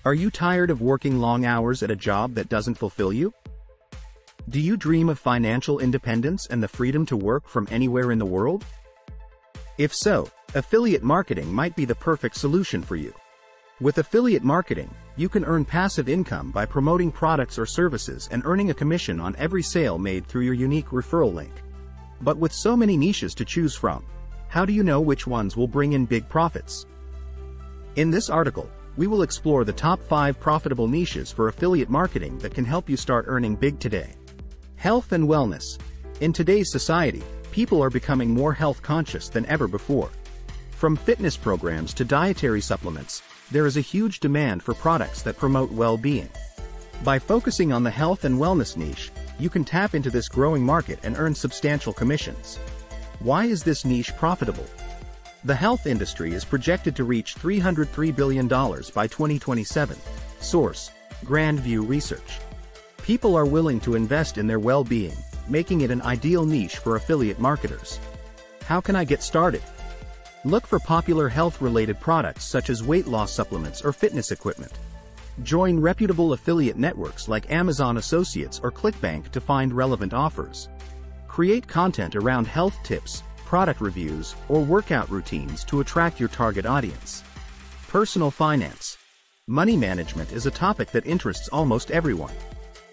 Are you tired of working long hours at a job that doesn't fulfill you? Do you dream of financial independence and the freedom to work from anywhere in the world? If so, affiliate marketing might be the perfect solution for you. With affiliate marketing, you can earn passive income by promoting products or services and earning a commission on every sale made through your unique referral link. But with so many niches to choose from, how do you know which ones will bring in big profits? In this article, we will explore the top 5 profitable niches for affiliate marketing that can help you start earning big today. Health and wellness. In today's society, people are becoming more health conscious than ever before. From fitness programs to dietary supplements, there is a huge demand for products that promote well-being. By focusing on the health and wellness niche, you can tap into this growing market and earn substantial commissions. Why is this niche profitable? The health industry is projected to reach $303 billion by 2027. Source: Grand View Research. People are willing to invest in their well-being, making it an ideal niche for affiliate marketers. How can I get started? Look for popular health-related products such as weight loss supplements or fitness equipment. Join reputable affiliate networks like Amazon Associates or ClickBank to find relevant offers. Create content around health tips, product reviews, or workout routines to attract your target audience. Personal finance. Money management is a topic that interests almost everyone.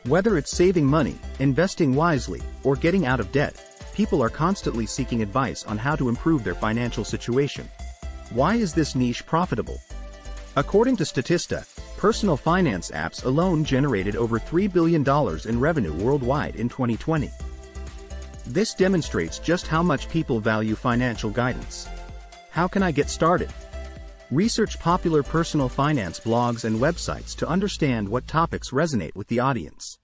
Whether it's saving money, investing wisely, or getting out of debt, people are constantly seeking advice on how to improve their financial situation. Why is this niche profitable? According to Statista, personal finance apps alone generated over $3 billion in revenue worldwide in 2020. This demonstrates just how much people value financial guidance. How can I get started? Research popular personal finance blogs and websites to understand what topics resonate with the audience.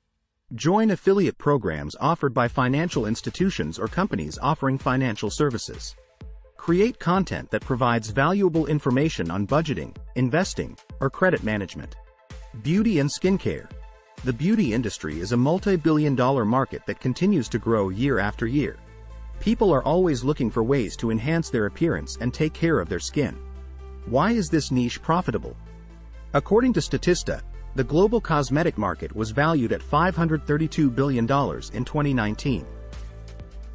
Join affiliate programs offered by financial institutions or companies offering financial services. Create content that provides valuable information on budgeting, investing, or credit management. Beauty and skincare. The beauty industry is a multi-billion-dollar market that continues to grow year after year. People are always looking for ways to enhance their appearance and take care of their skin. Why is this niche profitable? According to Statista, the global cosmetic market was valued at $532 billion in 2019.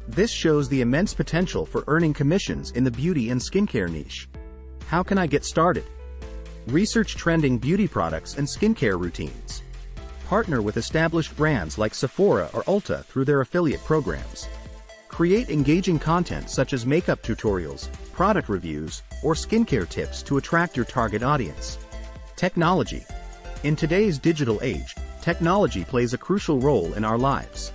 This shows the immense potential for earning commissions in the beauty and skincare niche. How can I get started? Research trending beauty products and skincare routines. Partner with established brands like Sephora or Ulta through their affiliate programs. Create engaging content such as makeup tutorials, product reviews, or skincare tips to attract your target audience. Technology. In today's digital age, technology plays a crucial role in our lives.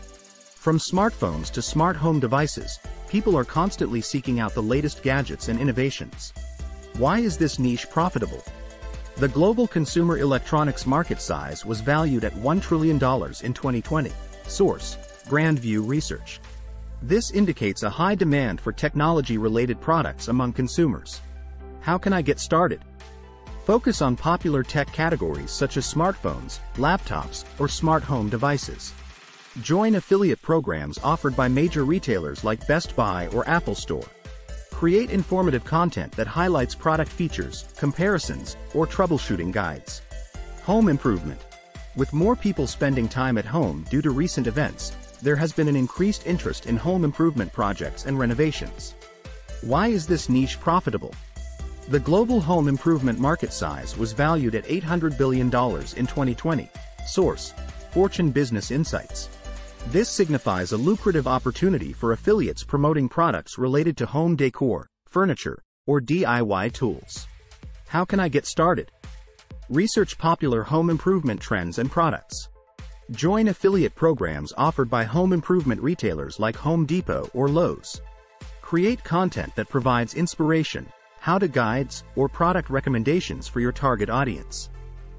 From smartphones to smart home devices, people are constantly seeking out the latest gadgets and innovations. Why is this niche profitable? The global consumer electronics market size was valued at $1 trillion in 2020. Source: Grand View Research. This indicates a high demand for technology-related products among consumers. How can I get started? Focus on popular tech categories such as smartphones, laptops, or smart home devices. Join affiliate programs offered by major retailers like Best Buy or Apple Store. Create informative content that highlights product features, comparisons, or troubleshooting guides. Home improvement. With more people spending time at home due to recent events, there has been an increased interest in home improvement projects and renovations. Why is this niche profitable? The global home improvement market size was valued at $800 billion in 2020. Source: Fortune Business Insights. This signifies a lucrative opportunity for affiliates promoting products related to home decor, furniture, or DIY tools. How can I get started? Research popular home improvement trends and products. Join affiliate programs offered by home improvement retailers like Home Depot or Lowe's. Create content that provides inspiration, how-to guides, or product recommendations for your target audience.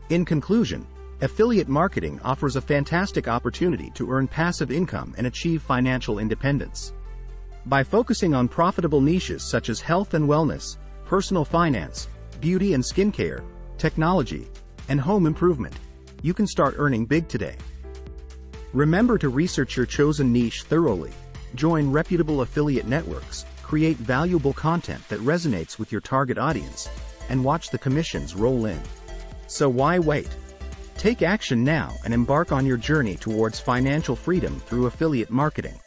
In conclusion, affiliate marketing offers a fantastic opportunity to earn passive income and achieve financial independence. By focusing on profitable niches such as health and wellness, personal finance, beauty and skincare, technology, and home improvement, you can start earning big today. Remember to research your chosen niche thoroughly, join reputable affiliate networks, create valuable content that resonates with your target audience, and watch the commissions roll in. So why wait? Take action now and embark on your journey towards financial freedom through affiliate marketing.